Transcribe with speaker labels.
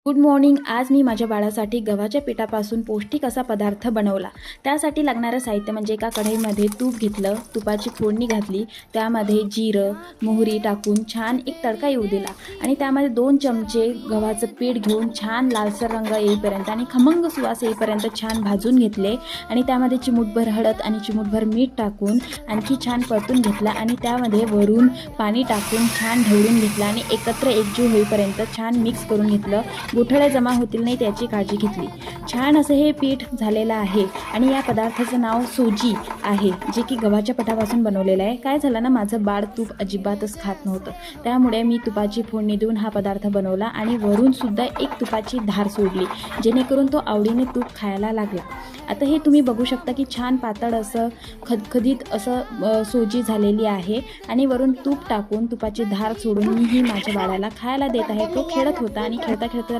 Speaker 1: Good morning. आज मी माझ्या बाळासाठी गव्हाच्या पिठापासून पौष्टिक असा पदार्थ बनवला. त्यासाठी लागणारं साहित्य म्हणजे एका कढईमध्ये तूप घेतलं, तुपाची फोडणी घातली, त्यामध्ये जिरं मोहरी टाकून छान एक तडका येऊ दिला आणि त्यामध्ये 2 चमचे गव्हाचं पीठ घेऊन छान लालसर रंग येईपर्यंत आणि खमंग सुवास येईपर्यंत छान भाजून घेतले आणि त्यामध्ये चिमूटभर हळद आणि चिमूटभर मीठ टाकून आणखी छान परतून घेतला आणि त्यामध्ये वरून पाणी टाकून छान ढवळून घेतलं आणि एकत्र एकजीव होईपर्यंत छान मिक्स करून घेतलं. गुठळ्या जमा होतील नाही त्याची काळजी घेतली. छान असं हे पीठ झालेलं आहे आणि या पदार्थाचं नाव सोजी आहे, जे की गव्हाच्या पिठापासून बनवलेलं आहे. काय झालं ना, माझं बाळ तूप अजिबातच खात नव्हतं, त्यामुळे मी तुपाची फोडणी देऊन हा पदार्थ बनवला आणि वरून सुद्धा एक तुपाची धार सोडली, जेणेकरून तो आवडीने तूप खायला लागला. आता हे तुम्ही बघू शकता की छान पातळ असं खदखदीत असं सोजी झालेली आहे आणि वरून तूप टाकून तुपाची धार सोडून मी ही माझ्या बाळाला खायला देत आहे. तो खेळत होता आणि खेळता खेळता